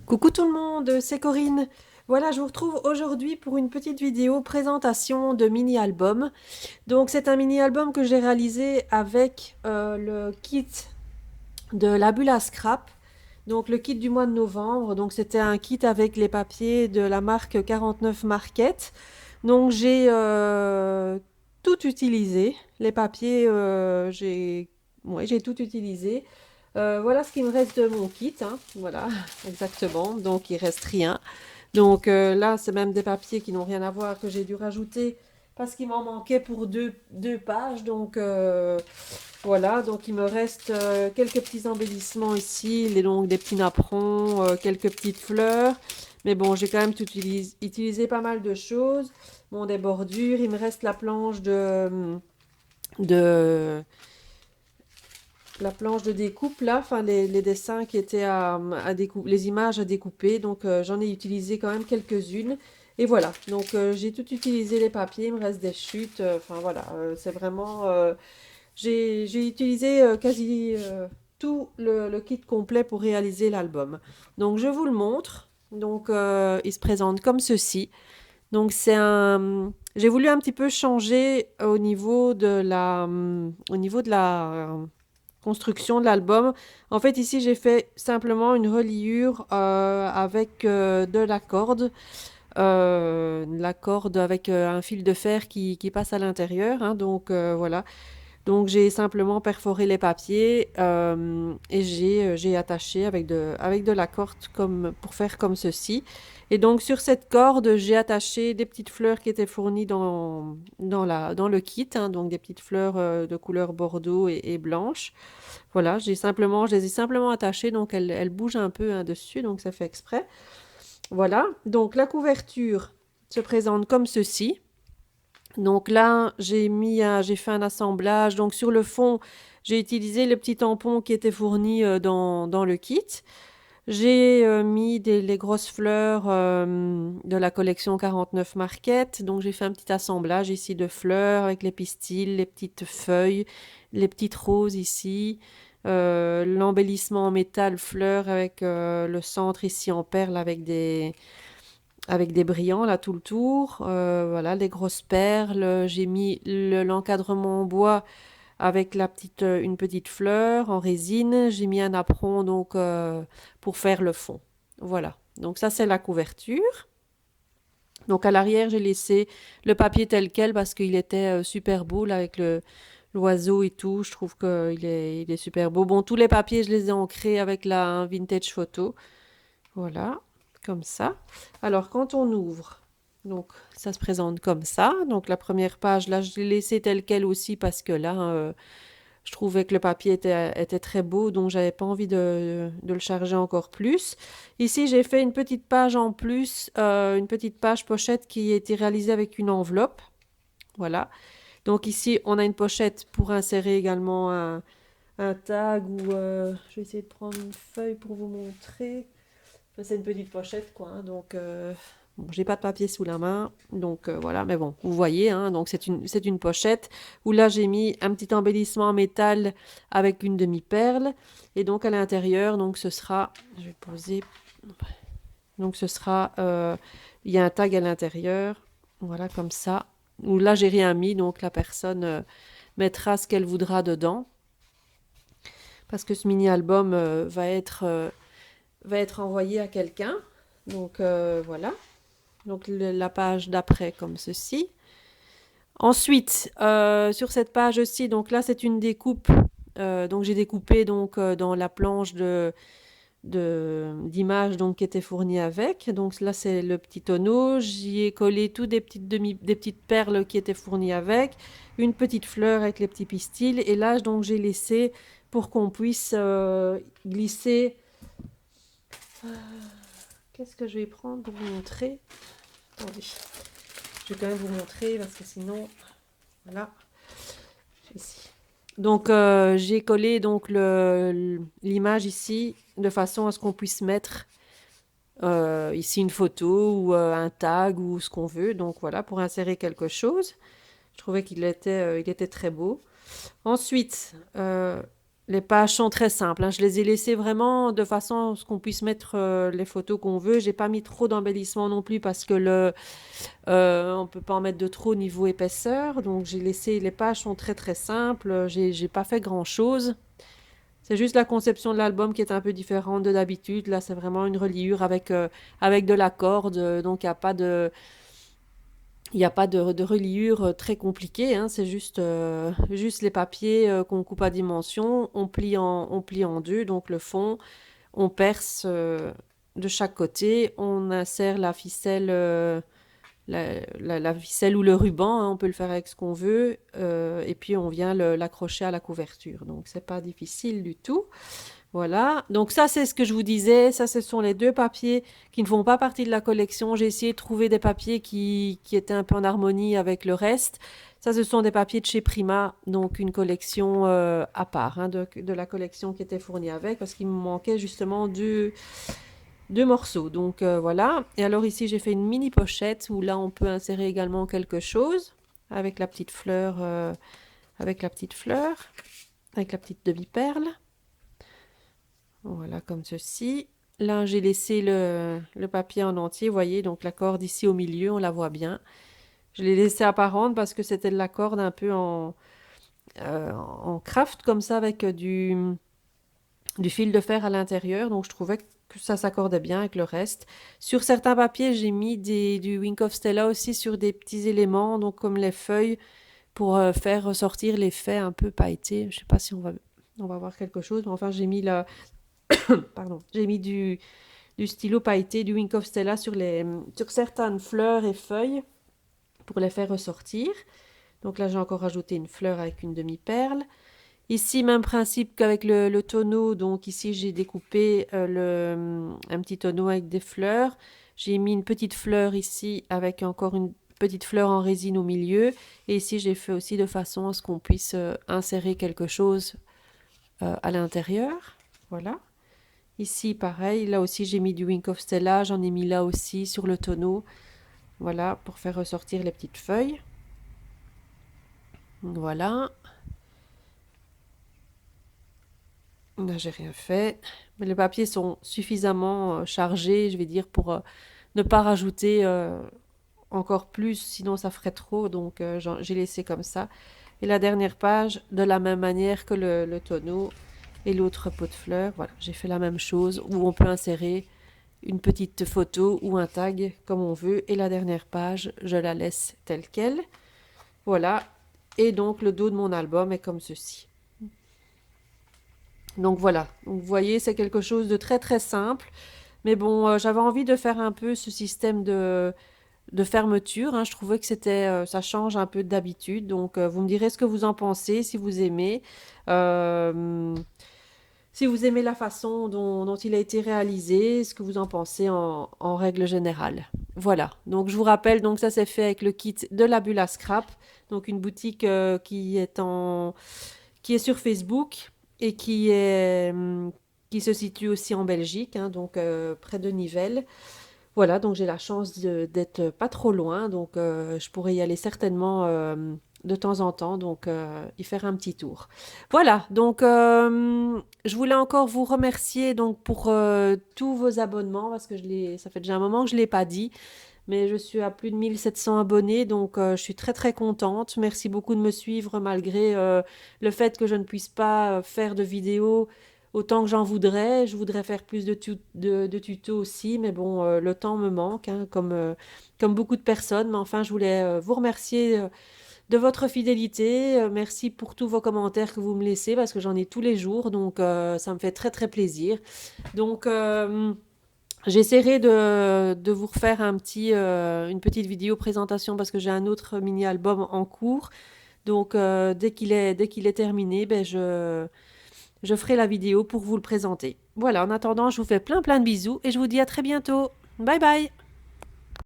Coucou tout le monde, c'est Corinne. Voilà, je vous retrouve aujourd'hui pour une petite vidéo présentation de mini-album. Donc c'est un mini-album que j'ai réalisé avec le kit de la bulle à scrap. Donc le kit du mois de novembre. Donc c'était un kit avec les papiers de la marque 49 Market. Donc j'ai tout utilisé. Les papiers, j'ai tout utilisé. Voilà ce qui me reste de mon kit, hein. Voilà, exactement. Donc il reste rien. Donc là, c'est même des papiers qui n'ont rien à voir que j'ai dû rajouter parce qu'il m'en manquait pour deux pages. Donc voilà, donc il me reste quelques petits embellissements ici, donc des petits napperons, quelques petites fleurs. Mais bon, j'ai quand même utilisé pas mal de choses. Bon, des bordures, il me reste de la planche de découpe là, enfin les dessins qui étaient à découper, les images à découper. Donc j'en ai utilisé quand même quelques-unes. Et voilà, donc j'ai tout utilisé les papiers, il me reste des chutes. Enfin voilà, c'est vraiment... j'ai utilisé quasi tout le kit complet pour réaliser l'album. Donc je vous le montre. Donc il se présente comme ceci. Donc c'est un... J'ai voulu un petit peu changer au niveau de la construction de l'album. En fait, ici, j'ai fait simplement une reliure avec de la corde avec un fil de fer qui passe à l'intérieur, hein. Donc voilà. Donc j'ai simplement perforé les papiers et j'ai attaché avec de la corde comme, pour faire comme ceci. Et donc sur cette corde, j'ai attaché des petites fleurs qui étaient fournies dans le kit, hein, donc des petites fleurs de couleur bordeaux et blanche. Voilà, je les ai simplement attachées, donc elles bougent un peu hein, dessus, donc ça fait exprès. Voilà, donc la couverture se présente comme ceci. Donc là, j'ai fait un assemblage. Donc sur le fond, j'ai utilisé le petit tampon qui était fourni dans le kit. J'ai mis les grosses fleurs de la collection 49 Market. Donc j'ai fait un petit assemblage ici de fleurs avec les pistils, les petites feuilles, les petites roses ici. L'embellissement en métal fleurs avec le centre ici en perles avec des brillants là tout le tour. Voilà, les grosses perles. J'ai mis l'encadrement en bois avec une petite fleur en résine. J'ai mis un apron donc pour faire le fond. Voilà. Donc ça c'est la couverture. Donc à l'arrière j'ai laissé le papier tel quel parce qu'il était super beau là avec l'oiseau et tout. Je trouve il est super beau. Bon, tous les papiers je les ai ancrés avec la vintage photo. Voilà, comme ça. Alors, quand on ouvre, donc ça se présente comme ça. Donc, la première page, là, je l'ai laissée telle quelle aussi parce que là, je trouvais que le papier était très beau, donc j'avais pas envie de le charger encore plus. Ici, j'ai fait une petite page en plus, une petite page pochette qui a été réalisée avec une enveloppe. Voilà. Donc ici, on a une pochette pour insérer également un tag ou je vais essayer de prendre une feuille pour vous montrer. C'est une petite pochette, quoi, hein. Donc, bon, j'ai pas de papier sous la main. Donc, voilà. Mais bon, vous voyez, hein. Donc, c'est une pochette où là, j'ai mis un petit embellissement en métal avec une demi-perle. Et donc, à l'intérieur, donc, ce sera... Je vais poser... Donc, ce sera... il y a un tag à l'intérieur. Voilà, comme ça. Où là, j'ai rien mis. Donc, la personne mettra ce qu'elle voudra dedans. Parce que ce mini-album va être envoyé à quelqu'un. Donc voilà. Donc la page d'après comme ceci. Ensuite, sur cette page aussi, donc là c'est une découpe. Donc j'ai découpé donc dans la planche d'image donc qui était fournie avec. Donc là c'est le petit tonneau. J'y ai collé tout des petites perles qui étaient fournies avec, une petite fleur avec les petits pistils. Et là donc j'ai laissé pour qu'on puisse glisser. Qu'est-ce que je vais prendre pour vous montrer? Attendez, je vais quand même vous montrer parce que sinon, voilà, ici. Donc j'ai collé donc l'image ici de façon à ce qu'on puisse mettre ici une photo ou un tag ou ce qu'on veut. Donc voilà, pour insérer quelque chose. Je trouvais il était très beau. Ensuite, Les pages sont très simples, hein. Je les ai laissées vraiment de façon à ce qu'on puisse mettre les photos qu'on veut. J'ai pas mis trop d'embellissement non plus parce que on peut pas en mettre de trop niveau épaisseur. Donc j'ai laissé, les pages sont très très simples. J'ai pas fait grand-chose. C'est juste la conception de l'album qui est un peu différente de d'habitude. Là, c'est vraiment une reliure avec de la corde. Donc il n'y a pas de reliure très compliquée, hein. C'est juste les papiers qu'on coupe à dimension. On plie en deux, donc le fond. On perce de chaque côté. On insère la ficelle, la ficelle ou le ruban, hein. On peut le faire avec ce qu'on veut. Et puis on vient l'accrocher à la couverture. Donc c'est pas difficile du tout. Voilà, donc ça c'est ce que je vous disais, ça ce sont les deux papiers qui ne font pas partie de la collection. J'ai essayé de trouver des papiers qui étaient un peu en harmonie avec le reste. Ça ce sont des papiers de chez Prima, donc une collection à part, hein, de la collection qui était fournie avec, parce qu'il me manquait justement deux morceaux. Donc voilà, et alors ici j'ai fait une mini pochette où là on peut insérer également quelque chose avec la petite fleur, avec la petite fleur, avec la petite demi-perle. Voilà, comme ceci. Là, j'ai laissé le papier en entier, vous voyez, donc la corde ici au milieu, on la voit bien. Je l'ai laissé apparente parce que c'était de la corde un peu en craft, comme ça, avec du fil de fer à l'intérieur. Donc, je trouvais que ça s'accordait bien avec le reste. Sur certains papiers, j'ai mis du Wink of Stella aussi sur des petits éléments, donc comme les feuilles, pour faire ressortir l'effet un peu pailleté. Je sais pas si on va voir quelque chose, mais enfin, j'ai mis du stylo pailleté, du Wink of Stella sur certaines fleurs et feuilles pour les faire ressortir. Donc là, j'ai encore rajouté une fleur avec une demi-perle. Ici, même principe qu'avec le tonneau. Donc ici, j'ai découpé un petit tonneau avec des fleurs. J'ai mis une petite fleur ici avec encore une petite fleur en résine au milieu. Et ici, j'ai fait aussi de façon à ce qu'on puisse insérer quelque chose à l'intérieur. Voilà. Ici, pareil, là aussi j'ai mis du Wink of Stella, j'en ai mis là aussi sur le tonneau, voilà, pour faire ressortir les petites feuilles. Voilà, là j'ai rien fait, mais les papiers sont suffisamment chargés, je vais dire, pour ne pas rajouter encore plus, sinon ça ferait trop, donc j'ai laissé comme ça. Et la dernière page, de la même manière que le tonneau et l'autre pot de fleurs, voilà, j'ai fait la même chose, où on peut insérer une petite photo ou un tag comme on veut. Et la dernière page, je la laisse telle qu'elle. Voilà. Et donc le dos de mon album est comme ceci. Donc voilà. Donc, vous voyez, c'est quelque chose de très très simple. Mais bon, j'avais envie de faire un peu ce système de fermeture, hein. Je trouvais que ça change un peu d'habitude. Donc vous me direz ce que vous en pensez, si vous aimez. Euh, Si vous aimez la façon dont il a été réalisé, ce que vous en pensez en règle générale. Voilà, donc je vous rappelle, donc ça s'est fait avec le kit de la Bulle à Scrap, donc une boutique qui est sur Facebook et qui se situe aussi en Belgique, hein, donc près de Nivelles. Voilà, donc j'ai la chance d'être pas trop loin, donc je pourrais y aller certainement de temps en temps, donc y faire un petit tour. Voilà, donc je voulais encore vous remercier donc pour tous vos abonnements parce que ça fait déjà un moment que je l'ai pas dit, mais je suis à plus de 1700 abonnés, donc je suis très très contente. Merci beaucoup de me suivre malgré le fait que je ne puisse pas faire de vidéos autant que j'en voudrais. Je voudrais faire plus de tutos aussi, mais bon, le temps me manque, hein, comme beaucoup de personnes. Mais enfin, je voulais vous remercier de votre fidélité. Merci pour tous vos commentaires que vous me laissez parce que j'en ai tous les jours, donc ça me fait très très plaisir. Donc, j'essaierai de vous refaire une petite vidéo présentation parce que j'ai un autre mini-album en cours. Donc, dès qu'il est terminé, ben, je ferai la vidéo pour vous le présenter. Voilà, en attendant, je vous fais plein plein de bisous et je vous dis à très bientôt. Bye bye!